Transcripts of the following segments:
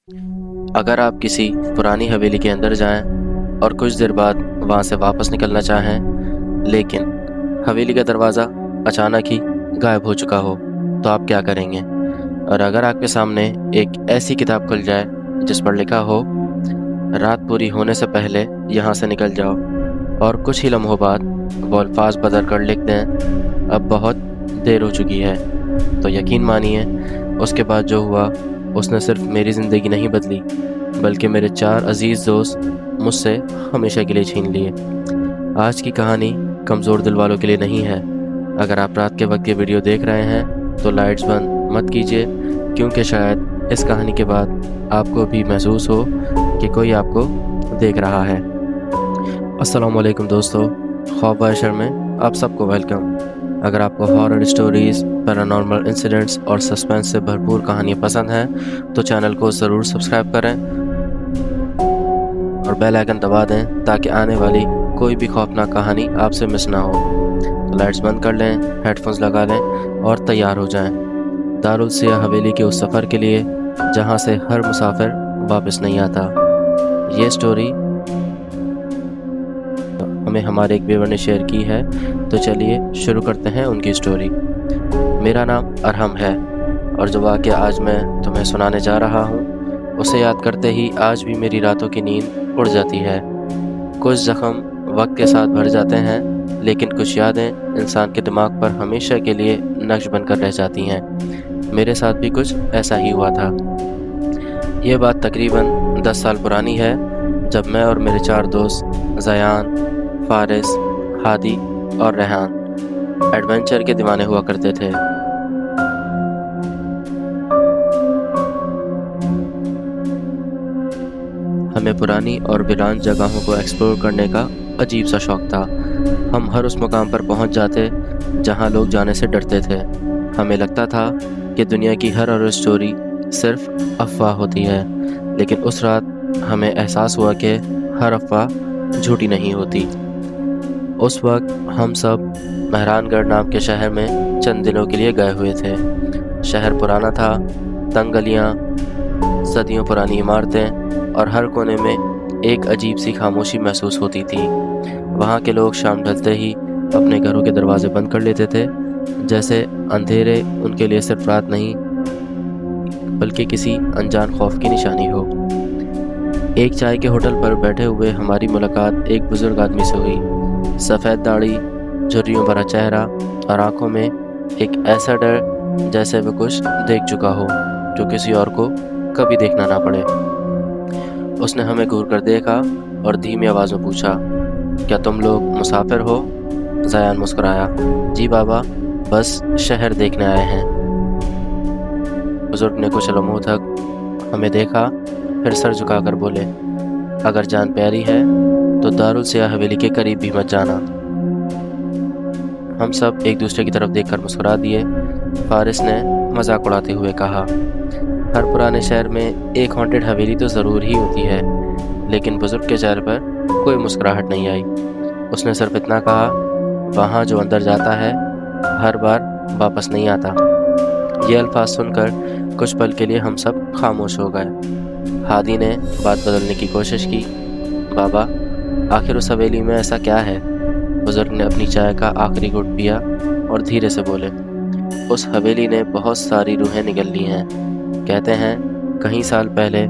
اگر آپ کسی پرانی حویلی کے اندر جائیں اور کچھ دیر بعد وہاں سے واپس نکلنا چاہیں، لیکن حویلی کا دروازہ اچانک ہی غائب ہو چکا ہو، تو آپ کیا کریں گے؟ اور اگر آپ کے سامنے ایک ایسی کتاب کھل جائے جس پر لکھا ہو رات پوری ہونے سے پہلے یہاں سے نکل جاؤ، اور کچھ ہی لمحوں بعد وہ الفاظ بدل کر لکھ دیں اب بہت دیر ہو چکی ہے، تو یقین مانیے اس کے بعد جو ہوا اس نے صرف میری زندگی نہیں بدلی بلکہ میرے 4 عزیز دوست مجھ سے ہمیشہ کے لیے چھین لیے۔ آج کی کہانی کمزور دل والوں کے لیے نہیں ہے۔ اگر آپ رات کے وقت یہ ویڈیو دیکھ رہے ہیں تو لائٹس بند مت کیجیے، کیونکہ شاید اس کہانی کے بعد آپ کو بھی محسوس ہو کہ کوئی آپ کو دیکھ رہا ہے۔ السلام علیکم دوستو، خواب باشر میں آپ سب کو ویلکم۔ اگر آپ کو ہارر اسٹوریز، پیرانارمل انسیڈنٹس اور سسپینس سے بھرپور کہانیاں پسند ہیں تو چینل کو ضرور سبسکرائب کریں اور بیل آئیکن دبا دیں تاکہ آنے والی کوئی بھی خوفناک کہانی آپ سے مس نہ ہو۔ تو لائٹس بند کر لیں، ہیڈ فونز لگا لیں اور تیار ہو جائیں دارالسیاہ حویلی کے اس سفر کے لیے جہاں سے ہر مسافر واپس نہیں آتا۔ یہ سٹوری ہمیں ہمارے ایک ویور نے شیئر کی ہے، تو چلیے شروع کرتے ہیں ان کی سٹوری۔ میرا نام ارحم ہے، اور جو واقعہ آج میں تمہیں سنانے جا رہا ہوں اسے یاد کرتے ہی آج بھی میری راتوں کی نیند اڑ جاتی ہے۔ کچھ زخم وقت کے ساتھ بھر جاتے ہیں، لیکن کچھ یادیں انسان کے دماغ پر ہمیشہ کے لیے نقش بن کر رہ جاتی ہیں۔ میرے ساتھ بھی کچھ ایسا ہی ہوا تھا۔ یہ بات تقریباً 10 سال پرانی ہے، جب میں اور میرے 4 دوست زیان، فارس، ہادی اور ریحان ایڈونچر کے دیوانے ہوا کرتے تھے۔ ہمیں پرانی اور ویران جگہوں کو ایکسپلور کرنے کا عجیب سا شوق تھا۔ ہم ہر اس مقام پر پہنچ جاتے جہاں لوگ جانے سے ڈرتے تھے۔ ہمیں لگتا تھا کہ دنیا کی ہر ہارر اسٹوری صرف افواہ ہوتی ہے، لیکن اس رات ہمیں احساس ہوا کہ ہر افواہ جھوٹی نہیں ہوتی۔ اس وقت ہم سب مہران گڑھ نام کے شہر میں چند دنوں کے لیے گئے ہوئے تھے۔ شہر پرانا تھا، تنگ گلیاں، صدیوں پرانی عمارتیں اور ہر کونے میں ایک عجیب سی خاموشی محسوس ہوتی تھی۔ وہاں کے لوگ شام ڈھلتے ہی اپنے گھروں کے دروازے بند کر لیتے تھے، جیسے اندھیرے ان کے لیے صرف رات نہیں بلکہ کسی انجان خوف کی نشانی ہو۔ ایک چائے کے ہوٹل پر بیٹھے ہوئے ہماری ملاقات ایک بزرگ آدمی سے ہوئی۔ سفید داڑھی، جھریوں بھرا چہرہ اور آنکھوں میں ایک ایسا ڈر جیسے وہ کچھ دیکھ چکا ہو جو کسی اور کو کبھی دیکھنا نہ پڑے۔ اس نے ہمیں گھور کر دیکھا اور دھیمی آواز میں پوچھا، کیا تم لوگ مسافر ہو؟ زیان مسکرایا، جی بابا، بس شہر دیکھنے آئے ہیں۔ بزرگ نے کچھ لمحوں تک ہمیں دیکھا، پھر سر جھکا کر بولے، اگر جان پیاری ہے تو دارالسیاہ حویلی کے قریب بھی مت جانا۔ ہم سب ایک دوسرے کی طرف دیکھ کر مسکرا دیے۔ فارس نے مذاق اڑاتے ہوئے کہا، ہر پرانے شہر میں ایک ہانٹڈ حویلی تو ضرور ہی ہوتی ہے، لیکن بزرگ کے چہرے پر کوئی مسکراہٹ نہیں آئی۔ اس نے صرف اتنا کہا، وہاں جو اندر جاتا ہے ہر بار واپس نہیں آتا۔ یہ الفاظ سن کر کچھ پل کے لیے ہم سب خاموش ہو گئے۔ ہادی نے بات بدلنے کی کوشش کی، بابا، آخر اس حویلی میں ایسا کیا ہے؟ بزرگ نے اپنی چائے کا آخری گھونٹ پیا اور دھیرے سے بولے، اس حویلی نے بہت ساری روحیں نگل لی ہیں۔ کہتے ہیں کئی سال پہلے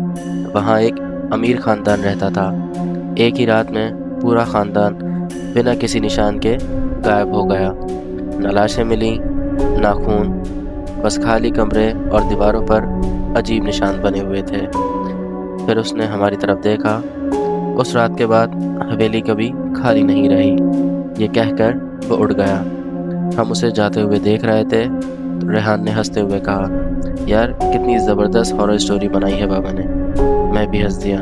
وہاں ایک امیر خاندان رہتا تھا۔ ایک ہی رات میں پورا خاندان بنا کسی نشان کے غائب ہو گیا۔ نہ لاشیں ملیں، نہ خون، بس خالی کمرے اور دیواروں پر عجیب نشان بنے ہوئے تھے۔ پھر اس نے ہماری طرف دیکھا۔ اس رات کے بعد حویلی کبھی خالی نہیں رہی، یہ کہہ کر وہ اڑ گیا۔ ہم اسے جاتے ہوئے دیکھ رہے تھے تو ریحان نے ہنستے ہوئے کہا، یار کتنی زبردست ہارر اسٹوری بنائی ہے بابا نے۔ میں بھی ہنس دیا،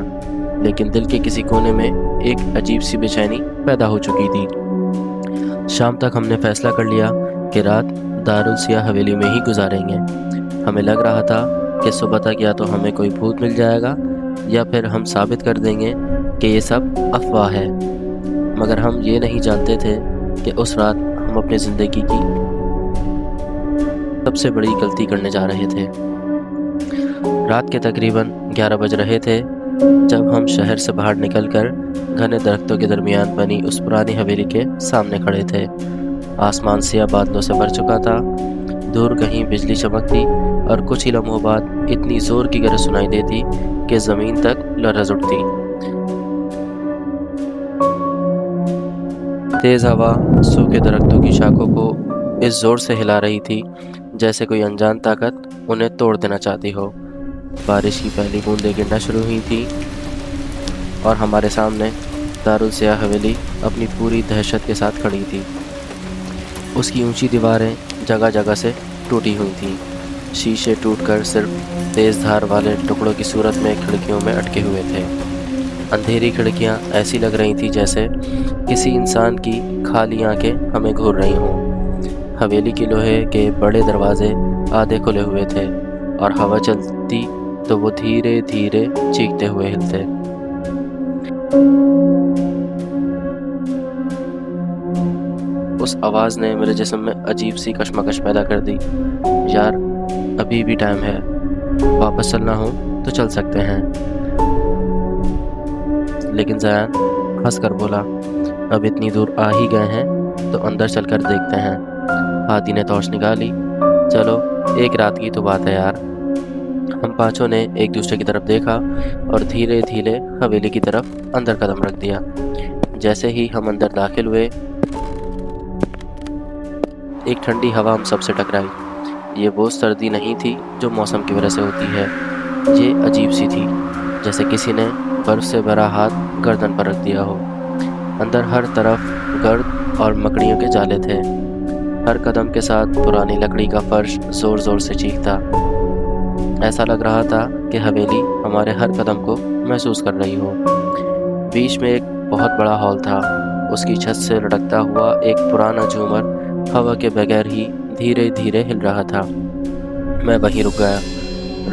لیکن دل کے کسی کونے میں ایک عجیب سی بے چینی پیدا ہو چکی تھی۔ شام تک ہم نے فیصلہ کر لیا کہ رات دارالسیاہ حویلی میں ہی گزاریں گے۔ ہمیں لگ رہا تھا کہ صبح تک یا تو ہمیں کوئی بھوت مل جائے گا یا پھر ہم ثابت کر دیں گے کہ یہ سب افواہ ہے، مگر ہم یہ نہیں جانتے تھے کہ اس رات ہم اپنی زندگی کی سب سے بڑی غلطی کرنے جا رہے تھے۔ رات کے تقریباً 11 بج رہے تھے جب ہم شہر سے باہر نکل کر گھنے درختوں کے درمیان بنی اس پرانی حویلی کے سامنے کھڑے تھے۔ آسمان سیاہ بادلوں سے بھر چکا تھا، دور کہیں بجلی چمکتی اور کچھ ہی لمحوں بعد اتنی زور کی گرج سنائی دیتی کہ زمین تک لرز اٹھتی۔ تیز ہوا سوکھے درختوں کی شاخوں کو اس زور سے ہلا رہی تھی جیسے کوئی انجان طاقت انہیں توڑ دینا چاہتی ہو۔ بارش کی پہلی بوندیں گرنا شروع ہوئی تھیں اور ہمارے سامنے دارالسیاہ حویلی اپنی پوری دہشت کے ساتھ کھڑی تھی۔ اس کی اونچی دیواریں جگہ جگہ سے ٹوٹی ہوئی تھیں، شیشے ٹوٹ کر صرف تیز دھار والے ٹکڑوں کی صورت میں کھڑکیوں میں اٹکے ہوئے تھے۔ اندھیری کھڑکیاں ایسی لگ رہی تھیں جیسے کسی انسان کی کھالی آنکھیں ہمیں گھور رہی ہوں۔ حویلی کے لوہے کے بڑے دروازے آدھے کھلے ہوئے تھے اور ہوا چلتی تو وہ دھیرے دھیرے چیختے ہوئے ہلتے۔ اس آواز نے میرے جسم میں عجیب سی کشمکش پیدا کر دی۔ یار، ابھی بھی ٹائم ہے، واپس چلنا ہو تو چل سکتے ہیں۔ لیکن زیان ہنس کر بولا، اب اتنی دور آ ہی گئے ہیں تو اندر چل کر دیکھتے ہیں۔ ہادی نے ٹارچ نکالی، چلو ایک رات کی تو بات ہے یار۔ ہم پانچوں نے ایک دوسرے کی طرف دیکھا اور دھیرے دھیرے حویلی کی طرف اندر قدم رکھ دیا۔ جیسے ہی ہم اندر داخل ہوئے، ایک ٹھنڈی ہوا ہم سب سے ٹکرائی۔ یہ وہ سردی نہیں تھی جو موسم کی وجہ سے ہوتی ہے، یہ عجیب سی تھی، جیسے کسی نے برف سے بھرا ہاتھ گردن پر رکھ دیا ہو۔ اندر ہر طرف گرد اور مکڑیوں کے جالے تھے، ہر قدم کے ساتھ پرانی لکڑی کا فرش زور زور سے چیختا۔ ایسا لگ رہا تھا کہ حویلی ہمارے ہر قدم کو محسوس کر رہی ہو۔ بیچ میں ایک بہت بڑا ہال تھا، اس کی چھت سے لٹکتا ہوا ایک پرانا جھومر ہوا کے بغیر ہی دھیرے دھیرے ہل رہا تھا۔ میں وہیں رک گیا۔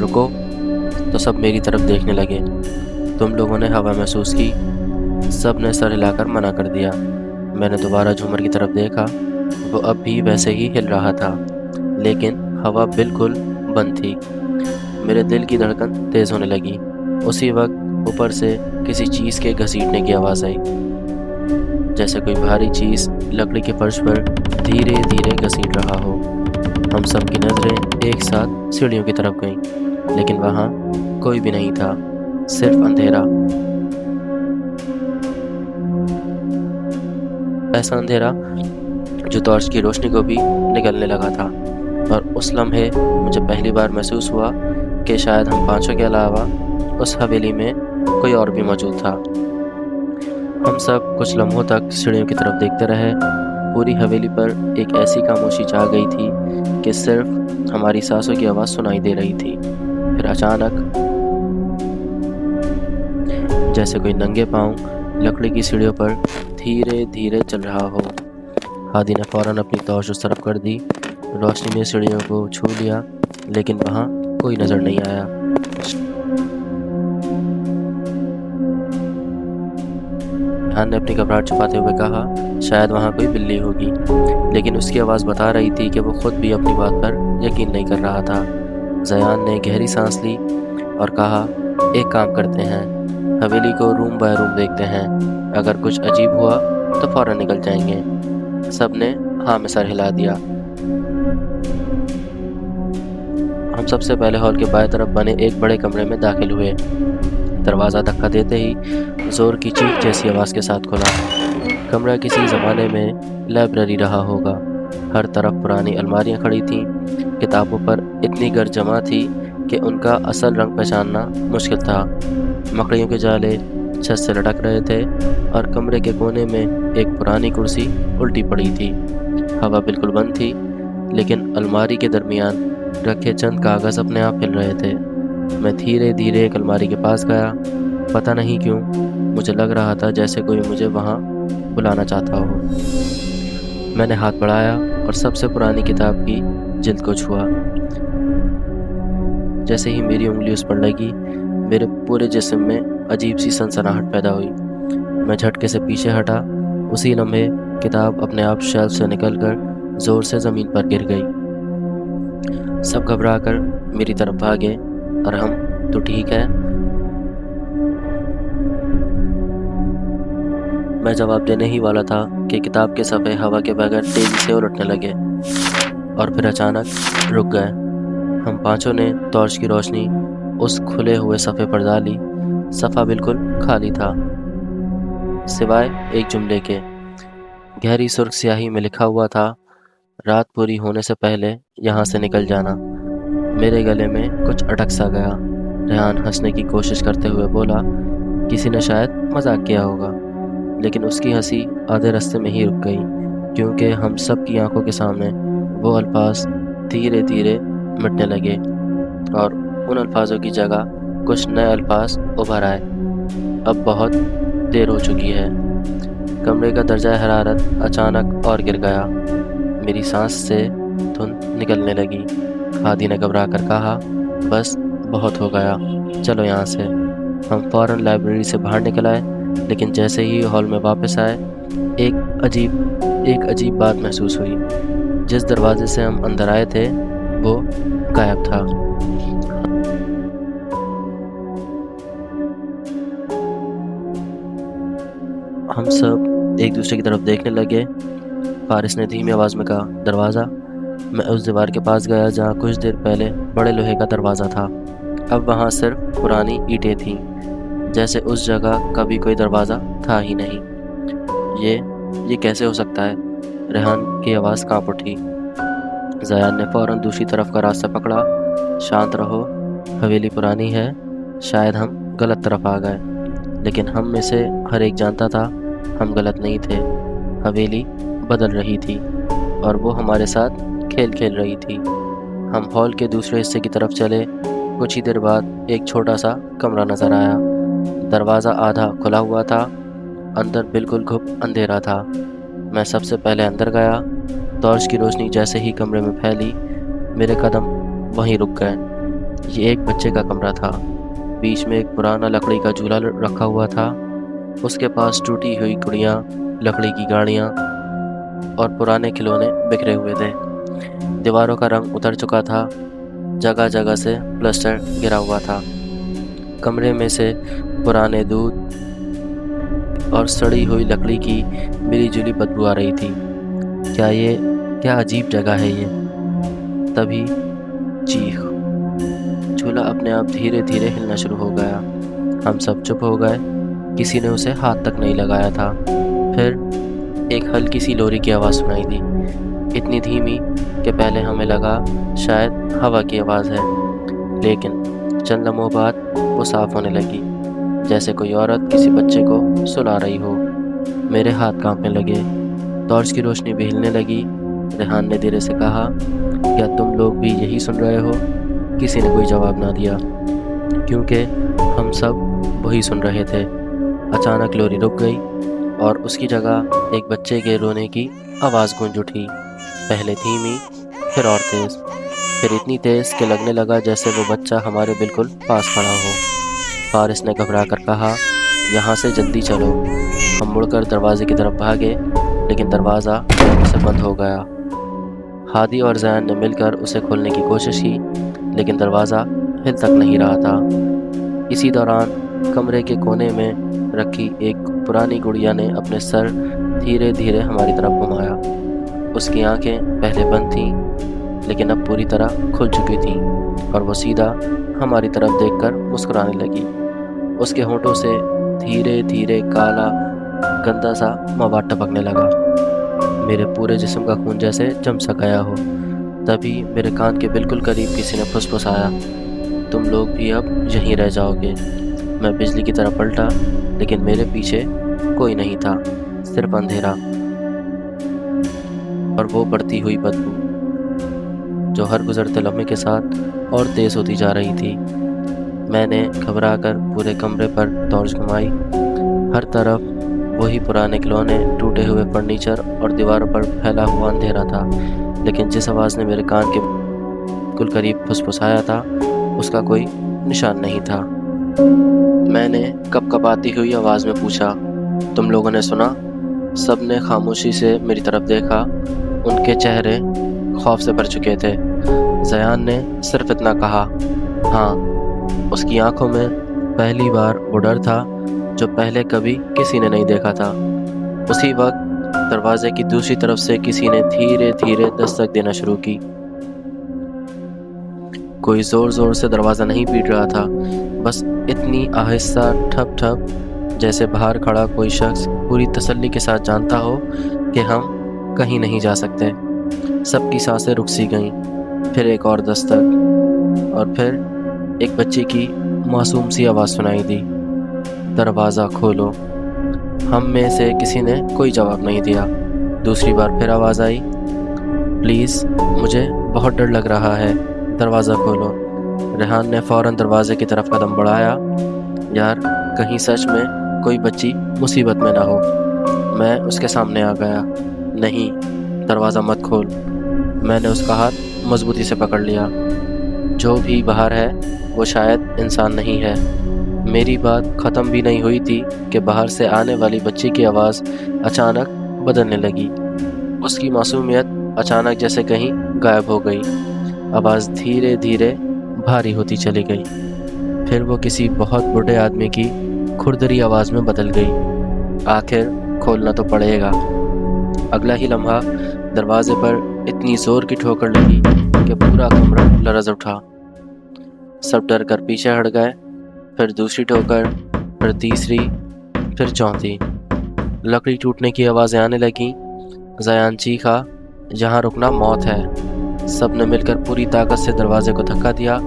رکو، تو سب میری طرف دیکھنے لگے۔ تم لوگوں نے ہوا محسوس کی؟ سب نے سر ہلا کر منع کر دیا۔ میں نے دوبارہ جھومر کی طرف دیکھا، وہ اب بھی ویسے ہی ہل رہا تھا، لیکن ہوا بالکل بند تھی۔ میرے دل کی دھڑکن تیز ہونے لگی۔ اسی وقت اوپر سے کسی چیز کے گھسیٹنے کی آواز آئی، جیسے کوئی بھاری چیز لکڑی کے فرش پر دھیرے دھیرے گھسیٹ رہا ہو۔ ہم سب کی نظریں ایک ساتھ سیڑھیوں کی طرف گئیں، لیکن وہاں کوئی بھی نہیں تھا، صرف اندھیرا۔ ایسا اندھیرا جو ٹارچ کی روشنی کو بھی نگلنے لگا تھا، اور اس لمحے مجھے پہلی بار محسوس ہوا کہ شاید ہم پانچوں کے علاوہ اس حویلی میں کوئی اور بھی موجود تھا۔ ہم سب کچھ لمحوں تک سیڑھیوں کی طرف دیکھتے رہے۔ پوری حویلی پر ایک ایسی خاموشی چھا گئی تھی کہ صرف ہماری سانسوں کی آواز سنائی دے رہی تھی۔ پھر اچانک جیسے کوئی ننگے پاؤں لکڑی کی سیڑھیوں پر دھیرے دھیرے چل رہا ہو۔ ہادی نے فوراً اپنی ٹارچ اس طرف کر دی۔ روشنی نے سیڑھیوں کو چھو لیا، لیکن وہاں کوئی نظر نہیں آیا۔ جان نے اپنی گھبراہٹ چھپاتے ہوئے کہا، شاید وہاں کوئی بلی ہوگی، لیکن اس کی آواز بتا رہی تھی کہ وہ خود بھی اپنی بات پر یقین نہیں کر رہا تھا۔ زیان نے گہری سانس لی اور کہا، ایک کام کرتے ہیں، حویلی کو روم بائی روم دیکھتے ہیں، اگر کچھ عجیب ہوا تو فوراً نکل جائیں گے۔ سب نے ہاں میں سر ہلا دیا۔ ہم سب سے پہلے ہال کے بائیں طرف بنے ایک بڑے کمرے میں داخل ہوئے۔ دروازہ دھکا دیتے ہی زور کی چیخ جیسی آواز کے ساتھ کھلا۔ کمرہ کسی زمانے میں لائبریری رہا ہوگا۔ ہر طرف پرانی الماریاں کھڑی تھیں، کتابوں پر اتنی گرد جمع تھی کہ ان کا اصل رنگ پہچاننا مشکل تھا۔ مکڑیوں کے جالے چھت سے لٹک رہے تھے اور کمرے کے کونے میں ایک پرانی کرسی الٹی پڑی تھی۔ ہوا بالکل بند تھی، لیکن الماری کے درمیان رکھے چند کاغذ اپنے آپ ہل رہے تھے۔ میں دھیرے دھیرے ایک الماری کے پاس گیا۔ پتہ نہیں کیوں مجھے لگ رہا تھا جیسے کوئی مجھے وہاں بلانا چاہتا ہو۔ میں نے ہاتھ بڑھایا اور سب سے پرانی کتاب کی جلد کو چھوا۔ جیسے ہی میری انگلی اس پر لگی، میرے پورے جسم میں عجیب سی سنسناہٹ پیدا ہوئی۔ میں جھٹکے سے پیچھے ہٹا۔ اسی لمحے کتاب اپنے آپ شیلف سے نکل کر زور سے زمین پر گر گئی۔ سب گھبرا کر میری طرف بھاگے اور ہم تو ٹھیک ہے؟ میں جواب دینے ہی والا تھا کہ کتاب کے صفحے ہوا کے بغیر تیزی سے الٹنے لگے اور پھر اچانک رک گئے۔ ہم پانچوں نے ٹارچ کی روشنی اس کھلے ہوئے صفحے پر ڈالی۔ صفحہ بالکل خالی تھا، سوائے ایک جملے کے۔ گہری سرخ سیاہی میں لکھا ہوا تھا، رات پوری ہونے سے پہلے یہاں سے نکل جانا۔ میرے گلے میں کچھ اٹک سا گیا۔ ریحان ہنسنے کی کوشش کرتے ہوئے بولا، کسی نے شاید مذاق کیا ہوگا، لیکن اس کی ہنسی آدھے راستے میں ہی رک گئی، کیونکہ ہم سب کی آنکھوں کے سامنے وہ الفاظ دھیرے دھیرے مٹنے لگے اور ان الفاظوں کی جگہ کچھ نئے الفاظ ابھر آئے۔ اب بہت دیر ہو چکی ہے۔ کمرے کا درجہ حرارت اچانک اور گر گیا۔ میری سانس سے دھند نکلنے لگی۔ ہادی نے گھبرا کر کہا، بس بہت ہو گیا، چلو یہاں سے۔ ہم فوراً لائبریری سے باہر نکل آئے، لیکن جیسے ہی ہال میں واپس آئے ایک عجیب بات محسوس ہوئی۔ جس دروازے سے ہم اندر آئے تھے وہ غائب تھا۔ ہم سب ایک دوسرے کی طرف دیکھنے لگے۔ فارس نے دھیمی آواز میں کہا، دروازہ؟ میں اس دیوار کے پاس گیا جہاں کچھ دیر پہلے بڑے لوہے کا دروازہ تھا۔ اب وہاں صرف پرانی اینٹیں تھیں، جیسے اس جگہ کبھی کوئی دروازہ تھا ہی نہیں۔ یہ کیسے ہو سکتا ہے؟ ریحان کی آواز کانپ اٹھی۔ زیان نے فوراً دوسری طرف کا راستہ پکڑا۔ شانت رہو، حویلی پرانی ہے، شاید ہم غلط طرف آ گئے، لیکن ہم میں سے ہر ایک جانتا تھا ہم غلط نہیں تھے۔ حویلی بدل رہی تھی اور وہ ہمارے ساتھ کھیل رہی تھی۔ ہم ہال کے دوسرے حصے کی طرف چلے۔ کچھ ہی دیر بعد ایک چھوٹا سا کمرہ نظر آیا۔ دروازہ آدھا کھلا ہوا تھا، اندر بالکل گھپ اندھیرا تھا۔ میں سب سے پہلے اندر گیا۔ ٹارچ کی روشنی جیسے ہی کمرے میں پھیلی، میرے قدم وہیں رک گئے۔ یہ ایک بچے کا کمرہ تھا۔ بیچ میں ایک پرانا لکڑی کا جھولا رکھا ہوا تھا۔ اس کے پاس ٹوٹی ہوئی گڑیاں، لکڑی کی گاڑیاں اور پرانے کھلونے بکھرے ہوئے تھے۔ دیواروں کا رنگ اتر چکا تھا، جگہ جگہ سے پلسٹر گرا ہوا تھا۔ کمرے میں سے پرانے دودھ اور سڑی ہوئی لکڑی کی ملی جلی بدبو آ رہی تھی۔ کیا عجیب جگہ ہے یہ؟ تبھی چیخ! جھولا اپنے آپ دھیرے دھیرے ہلنا شروع ہو گیا۔ ہم سب چپ ہو گئے، کسی نے اسے ہاتھ تک نہیں لگایا تھا۔ پھر ایک ہلکی سی لوری کی آواز سنائی دی، اتنی دھیمی کہ پہلے ہمیں لگا شاید ہوا کی آواز ہے، لیکن چند لمحوں بعد وہ صاف ہونے لگی، جیسے کوئی عورت کسی بچے کو سلا رہی ہو۔ میرے ہاتھ کانپنے لگے، ٹارچ کی روشنی بھی ہلنے لگی۔ ریحان نے دھیرے سے کہا، کیا تم لوگ بھی یہی سن رہے ہو؟ کسی نے کوئی جواب نہ دیا، کیونکہ ہم سب وہی سن رہے تھے۔ اچانک لوری رک گئی اور اس کی جگہ ایک بچے کے رونے کی آواز گونج اٹھی، پہلے دھیمی، پھر اور تیز، پھر اتنی تیز کہ لگنے لگا جیسے وہ بچہ ہمارے بالکل پاس کھڑا ہو۔ فارس نے گھبرا کر کہا، یہاں سے جلدی چلو۔ ہم مڑ کر دروازے کی طرف بھاگے، لیکن دروازہ سے بند ہو گیا۔ ہادی اور زیان نے مل کر اسے کھولنے کی کوشش کی، لیکن دروازہ ہل تک نہیں رہا تھا۔ اسی دوران کمرے کے کونے میں رکھی ایک پرانی گڑیا نے اپنے سر دھیرے دھیرے ہماری طرف گھمایا۔ اس کی آنکھیں پہلے بند تھیں، لیکن اب پوری طرح کھل چکی تھیں اور وہ سیدھا ہماری طرف دیکھ کر مسکرانے لگی۔ اس کے ہونٹوں سے دھیرے دھیرے کالا گندا سا مواد ٹپکنے لگا، میرے پورے جسم کا خون جیسے جم سا گیا ہو۔ تبھی میرے کان کے بالکل قریب کسی نے پھسپھسایا، تم لوگ بھی اب یہیں رہ جاؤ گے۔ میں بجلی کی طرح پلٹا، لیکن میرے پیچھے کوئی نہیں تھا، صرف اندھیرا اور وہ بڑھتی ہوئی بدبو جو ہر گزرتے لمحے کے ساتھ اور تیز ہوتی جا رہی تھی۔ میں نے گھبرا کر پورے کمرے پر ٹارچ گھمائی۔ ہر طرف وہی پرانے کھلونے، ٹوٹے ہوئے فرنیچر اور دیواروں پر پھیلا ہوا اندھیرا تھا، لیکن جس آواز نے میرے کان کے بالکل قریب پھسپھسایا تھا اس کا کوئی نشان نہیں تھا۔ میں نے کپ کپاتی ہوئی آواز میں پوچھا، تم لوگوں نے سنا؟ سب نے خاموشی سے میری طرف دیکھا، ان کے چہرے خوف سے بھر چکے تھے۔ زیان نے صرف اتنا کہا، ہاں اس کی آنکھوں میں پہلی بار وہ ڈر تھا جو پہلے کبھی کسی نے نہیں دیکھا تھا۔ اسی وقت دروازے کی دوسری طرف سے کسی نے دھیرے دھیرے دستک دینا شروع کی۔ کوئی زور زور سے دروازہ نہیں پیٹ رہا تھا، بس اتنی آہستہ ٹھپ ٹھپ جیسے باہر کھڑا کوئی شخص پوری تسلی کے ساتھ جانتا ہو کہ ہم کہیں نہیں جا سکتے۔ سب کی سانسیں رک سی گئیں۔ پھر ایک اور دستک، اور پھر ایک بچی کی معصوم سی آواز سنائی دی، دروازہ کھولو۔ ہم میں سے کسی نے کوئی جواب نہیں دیا۔ دوسری بار پھر آواز آئی، پلیز مجھے بہت ڈر لگ رہا ہے، دروازہ کھولو۔ ریحان نے فوراً دروازے کی طرف قدم بڑھایا۔ یار کہیں سچ میں کوئی بچی مصیبت میں نہ ہو۔ میں اس کے سامنے آ گیا۔ نہیں، دروازہ مت کھول۔ میں نے اس کا ہاتھ مضبوطی سے پکڑ لیا۔ جو بھی باہر ہے وہ شاید انسان نہیں ہے۔ میری بات ختم بھی نہیں ہوئی تھی کہ باہر سے آنے والی بچی کی آواز اچانک بدلنے لگی۔ اس کی معصومیت اچانک جیسے کہیں غائب ہو گئی۔ آواز دھیرے دھیرے بھاری ہوتی چلی گئی۔ پھر وہ کسی بہت بوڑھے آدمی کی کھردری آواز میں بدل گئی، آخر کھولنا تو پڑے گا۔ اگلا ہی لمحہ دروازے پر اتنی زور کی ٹھوکر لگی کہ پورا کمرہ لرز اٹھا۔ سب ڈر کر پیچھے ہٹ گئے۔ پھر دوسری ٹھوکر، پھر تیسری، پھر چوتھی۔ لکڑی ٹوٹنے کی آوازیں آنے لگیں۔ زیان چیخا، یہاں رکنا موت ہے۔ سب نے مل کر پوری طاقت سے دروازے کو دھکا دیا۔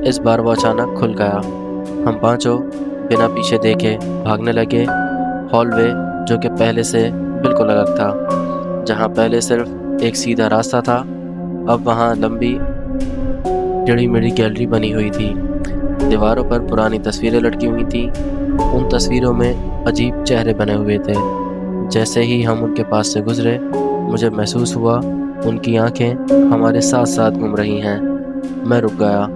اس بار وہ اچانک کھل گیا۔ ہم پانچوں بنا پیچھے دیکھے بھاگنے لگے۔ ہال وے جو کہ پہلے سے بالکل الگ تھا، جہاں پہلے صرف ایک سیدھا راستہ تھا، اب وہاں لمبی ٹیڑھی میڑھی گیلری بنی ہوئی تھی۔ دیواروں پر پرانی تصویریں لٹکی ہوئی تھیں۔ ان تصویروں میں عجیب چہرے بنے ہوئے تھے۔ جیسے ہی ہم ان کے پاس سے گزرے، مجھے محسوس ہوا ان کی آنکھیں ہمارے ساتھ ساتھ گھوم رہی ہیں۔ میں رک گیا۔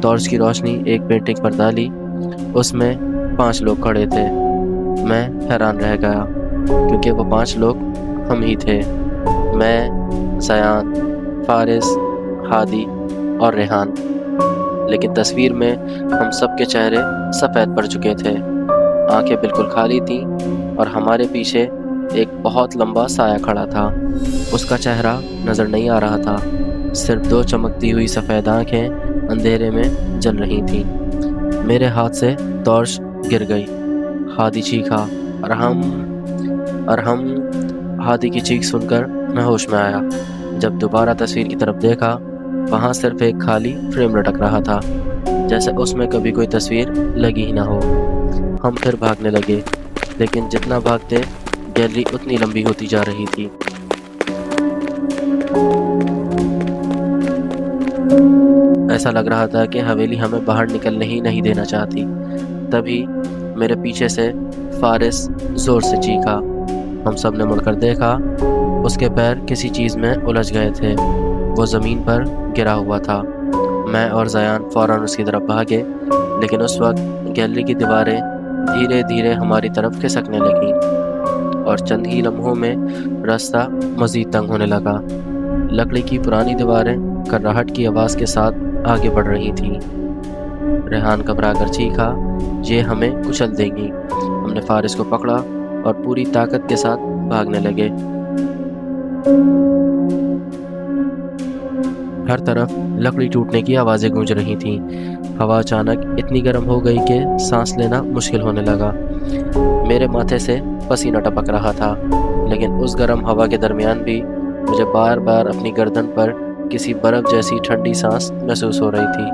ٹارچ کی روشنی ایک پینٹنگ پر ڈالی۔ اس میں 5 لوگ کھڑے تھے۔ میں حیران رہ گیا کیونکہ وہ 5 لوگ ہم ہی تھے، میں، زیان، فارس، ہادی اور ریحان۔ لیکن تصویر میں ہم سب کے چہرے سفید پڑ چکے تھے، آنکھیں بالکل خالی تھیں، اور ہمارے پیچھے ایک بہت لمبا سایہ کھڑا تھا۔ اس کا چہرہ نظر نہیں آ رہا تھا، صرف 2 چمکتی ہوئی سفید آنکھیں اندھیرے میں جل رہی تھیں۔ میرے ہاتھ سے ٹارچ گر گئی۔ ہادی چیخا، ارحم۔ ہادی کی چیخ سن کر میں ہوش میں آیا۔ جب دوبارہ تصویر کی طرف دیکھا، وہاں صرف ایک خالی فریم لٹک رہا تھا، جیسے اس میں کبھی کوئی تصویر لگی ہی نہ ہو۔ ہم پھر بھاگنے لگے، لیکن جتنا بھاگتے گیلری اتنی لمبی ہوتی جا رہی تھی۔ ایسا لگ رہا تھا کہ حویلی ہمیں باہر نکلنے ہی نہیں دینا چاہتی۔ تبھی میرے پیچھے سے فارس زور سے چیخا۔ ہم سب نے مڑ کر دیکھا، اس کے پیر کسی چیز میں الجھ گئے تھے، وہ زمین پر گرا ہوا تھا۔ میں اور زیان فوراً اس کی طرف بھاگے، لیکن اس وقت گیلری کی دیواریں دھیرے دھیرے ہماری طرف کھسکنے لگیں، اور چند ہی لمحوں میں راستہ مزید تنگ ہونے لگا۔ لکڑی کی پرانی دیواریں کرراہٹ کی آواز کے ساتھ آگے بڑھ رہی تھیں۔ ریحان گھبرا کر چیخا، یہ ہمیں کچل دیں گی۔ ہم نے فارس کو پکڑا اور پوری طاقت کے ساتھ بھاگنے لگے۔ ہر طرف لکڑی ٹوٹنے کی آوازیں گونج رہی تھیں۔ ہوا اچانک اتنی گرم ہو گئی کہ سانس لینا مشکل ہونے لگا۔ میرے ماتھے سے پسینہ ٹپک رہا تھا، لیکن اس گرم ہوا کے درمیان بھی مجھے بار بار اپنی گردن پر کسی برف جیسی ٹھنڈی سانس محسوس ہو رہی تھی،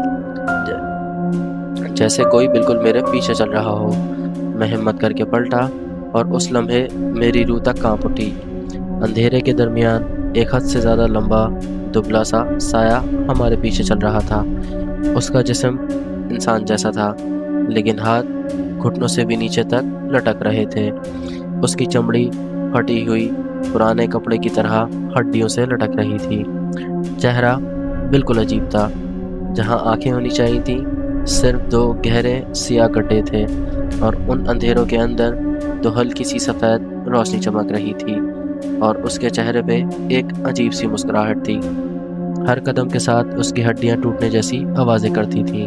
جیسے کوئی بالکل میرے پیچھے چل رہا ہو۔ میں ہمت کر کے پلٹا، اور اس لمحے میری روح تک کانپ اٹھی۔ اندھیرے کے درمیان ایک حد سے زیادہ لمبا دبلا سا سایہ ہمارے پیچھے چل رہا تھا۔ اس کا جسم انسان جیسا تھا، لیکن ہاتھ گھٹنوں سے بھی نیچے تک لٹک رہے تھے۔ اس کی چمڑی پھٹی ہوئی پرانے کپڑے کی طرح ہڈیوں سے لٹک رہی تھی۔ چہرہ بالکل عجیب تھا، جہاں آنکھیں ہونی چاہیے تھیں صرف 2 گہرے سیاہ گڈھے تھے، اور ان اندھیروں کے اندر 2 ہلکی سی سفید روشنی چمک رہی تھی، اور اس کے چہرے پہ ایک عجیب سی مسکراہٹ تھی۔ ہر قدم کے ساتھ اس کی ہڈیاں ٹوٹنے جیسی آوازیں کرتی تھیں۔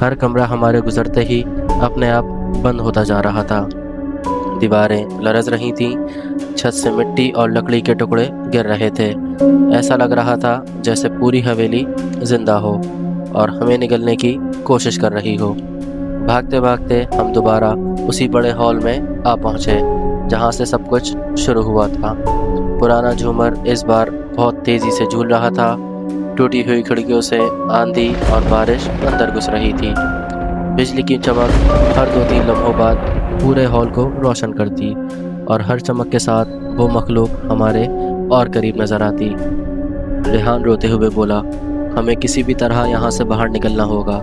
ہر کمرہ ہمارے گزرتے ہی اپنے آپ بند ہوتا جا رہا تھا۔ دیواریں لرز رہی تھیں، چھت سے مٹی اور لکڑی کے ٹکڑے گر رہے تھے۔ ایسا لگ رہا تھا جیسے پوری حویلی زندہ ہو اور ہمیں نگلنے کی کوشش کر رہی ہو۔ بھاگتے بھاگتے ہم دوبارہ اسی بڑے ہال میں آ پہنچے جہاں سے سب کچھ شروع ہوا تھا۔ پرانا جھومر اس بار بہت تیزی سے جھول رہا تھا۔ ٹوٹی ہوئی کھڑکیوں سے آندھی اور بارش اندر گھس رہی تھی۔ بجلی کی چمک ہر 2-3 لمحوں بعد پورے ہال کو روشن کرتی اور ہر چمک کے ساتھ وہ مخلوق ہمارے اور قریب نظر آتی۔ ریحان روتے ہوئے بولا، ہمیں کسی بھی طرح یہاں سے باہر نکلنا ہوگا۔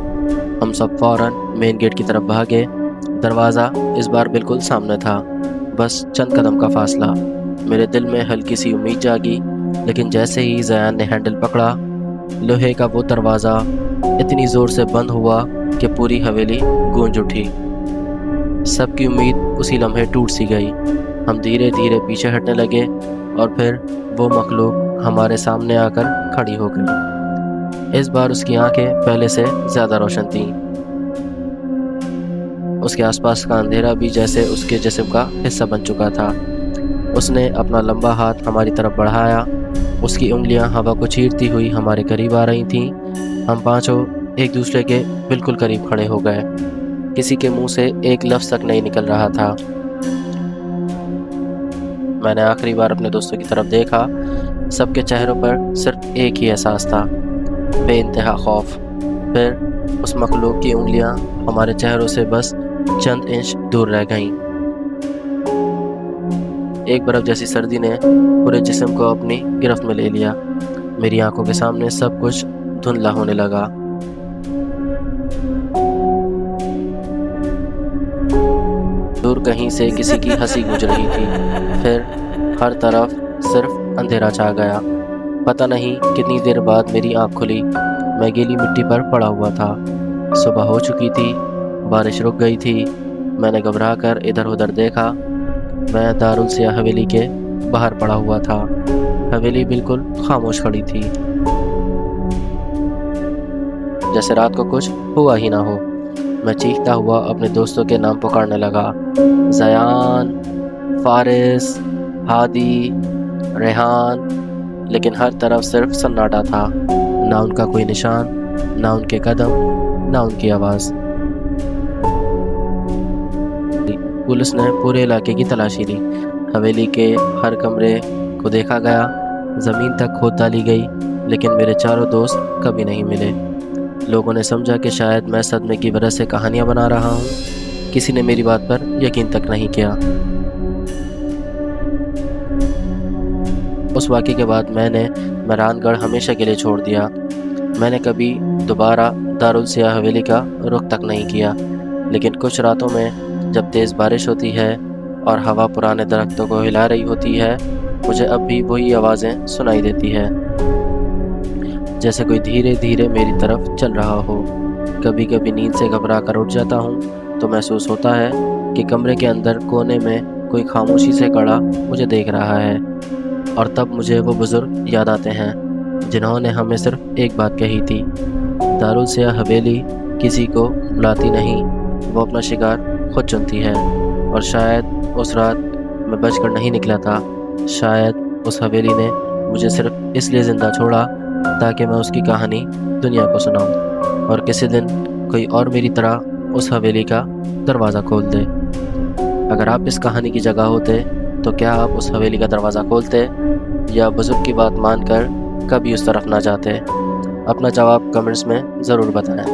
ہم سب فوراً مین گیٹ کی طرف بھاگے۔ دروازہ اس بار بالکل سامنے تھا، بس چند قدم کا فاصلہ۔ میرے دل میں ہلکی سی امید جاگی، لیکن جیسے ہی زیان نے ہینڈل پکڑا، لوہے کا وہ دروازہ اتنی زور سے بند ہوا کہ پوری حویلی گونج اٹھی۔ سب کی امید اسی لمحے ٹوٹ سی گئی۔ ہم دھیرے دھیرے پیچھے ہٹنے لگے اور پھر وہ مخلوق ہمارے سامنے آ کر کھڑی ہو گئی۔ اس بار اس کی آنکھیں پہلے سے زیادہ روشن تھیں۔ اس کے آس پاس کا اندھیرا بھی جیسے اس کے جسم کا حصہ بن چکا تھا۔ اس نے اپنا لمبا ہاتھ ہماری طرف بڑھایا۔ اس کی انگلیاں ہوا کو چیرتی ہوئی ہمارے قریب آ رہی تھیں۔ ہم پانچوں ایک دوسرے کے بالکل قریب کھڑے ہو گئے۔ کسی کے منہ سے ایک لفظ تک نہیں نکل رہا تھا۔ میں نے آخری بار اپنے دوستوں کی طرف دیکھا۔ سب کے چہروں پر صرف ایک ہی احساس تھا، بے انتہا خوف۔ پھر اس مخلوق کی انگلیاں ہمارے چہروں سے بس چند انچ دور رہ گئیں۔ ایک برف جیسی سردی نے پورے جسم کو اپنی گرفت میں لے لیا۔ میری آنکھوں کے سامنے سب کچھ دھندلا ہونے لگا۔ دور کہیں سے کسی کی ہنسی گونج رہی تھی۔ پھر ہر طرف صرف اندھیرا چھا گیا۔ پتہ نہیں کتنی دیر بعد میری آنکھ کھلی۔ میں گیلی مٹی پر پڑا ہوا تھا۔ صبح ہو چکی تھی، بارش رک گئی تھی۔ میں نے گھبرا کر ادھر ادھر دیکھا۔ میں دارالسیاہ حویلی کے باہر پڑا ہوا تھا۔ حویلی بالکل خاموش کھڑی تھی، جیسے رات کو کچھ ہوا ہی نہ ہو۔ میں چیختا ہوا اپنے دوستوں کے نام پکارنے لگا، زیان، فارس، ہادی، ریحان، لیکن ہر طرف صرف سناٹا تھا۔ نہ ان کا کوئی نشان، نہ ان کے قدم، نہ ان کی آواز۔ پولیس نے پورے علاقے کی تلاشی لی۔ حویلی کے ہر کمرے کو دیکھا گیا، زمین تک کھود ڈالی گئی، لیکن میرے چاروں دوست کبھی نہیں ملے۔ لوگوں نے سمجھا کہ شاید میں صدمے کی وجہ سے کہانیاں بنا رہا ہوں۔ کسی نے میری بات پر یقین تک نہیں کیا۔ اس واقعے کے بعد میں نے مہران گڑھ ہمیشہ کے لیے چھوڑ دیا۔ میں نے کبھی دوبارہ دارالسیاہ حویلی کا رخ تک نہیں کیا، لیکن کچھ راتوں میں جب تیز بارش ہوتی ہے اور ہوا پرانے درختوں کو ہلا رہی ہوتی ہے، مجھے اب بھی وہی آوازیں سنائی دیتی ہے، جیسے کوئی دھیرے دھیرے میری طرف چل رہا ہو۔ کبھی کبھی نیند سے گھبرا کر اٹھ جاتا ہوں تو محسوس ہوتا ہے کہ کمرے کے اندر کونے میں کوئی خاموشی سے کھڑا مجھے دیکھ رہا ہے، اور تب مجھے وہ بزرگ یاد آتے ہیں جنہوں نے ہمیں صرف ایک بات کہی تھی، دارالسیاہ حویلی کسی کو بلاتی نہیں، وہ اپنا شکار خود چنتی ہے۔ اور شاید اس رات میں بچ کر نہیں نکلا تھا، شاید اس حویلی نے مجھے صرف اس لیے زندہ چھوڑا تاکہ میں اس کی کہانی دنیا کو سناؤں، اور کسی دن کوئی اور میری طرح اس حویلی کا دروازہ کھول دے۔ اگر آپ اس کہانی کی جگہ ہوتے تو کیا آپ اس حویلی کا دروازہ کھولتے، یا بزرگ کی بات مان کر کبھی اس طرف نہ جاتے؟ اپنا جواب کمنٹس میں ضرور بتائیں۔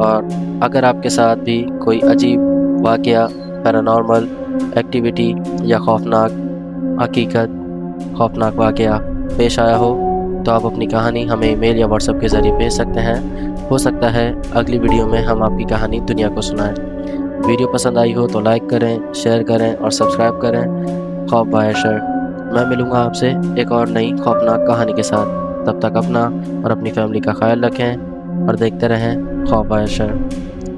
اور اگر آپ کے ساتھ بھی کوئی عجیب واقعہ، پیرانارمل ایکٹیویٹی یا خوفناک حقیقت، خوفناک واقعہ پیش آیا ہو تو آپ اپنی کہانی ہمیں ای میل یا واٹس ایپ کے ذریعے بھیج سکتے ہیں۔ ہو سکتا ہے اگلی ویڈیو میں ہم آپ کی کہانی دنیا کو سنائیں۔ ویڈیو پسند آئی ہو تو لائک کریں، شیئر کریں اور سبسکرائب کریں۔ خوف باعثر میں ملوں گا آپ سے ایک اور نئی خوفناک کہانی کے ساتھ۔ تب تک اپنا اور اپنی فیملی کا خیال رکھیں اور دیکھتے رہیں خوف باعثر۔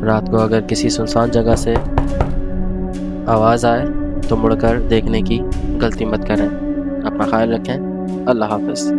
رات کو اگر کسی سنسان جگہ سے آواز آئے تو مڑ کر دیکھنے کی غلطی مت کریں۔ اپنا خیال رکھیں۔ اللہ حافظ۔